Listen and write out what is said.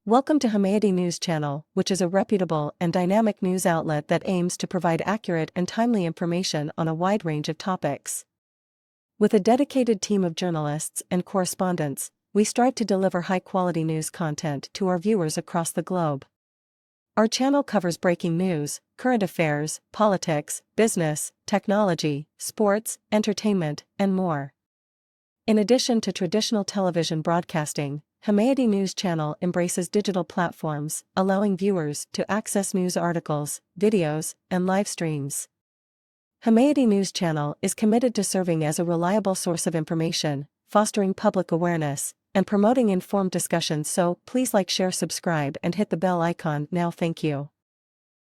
Welcome to Hamaity News Channel, which is a reputable and dynamic news outlet that aims to provide accurate and timely information on a wide range of topics. With a dedicated team of journalists and correspondents, we strive to deliver high-quality news content to our viewers across the globe. Our channel covers breaking news, current affairs, politics, business, technology, sports, entertainment, and more. In addition to traditional television broadcasting, Hamaity News Channel embraces digital platforms, allowing viewers to access news articles, videos, and live streams. Hamaity News Channel is committed to serving as a reliable source of information, fostering public awareness, and promoting informed discussions, so please like, share, subscribe, and hit the bell icon now. Thank you.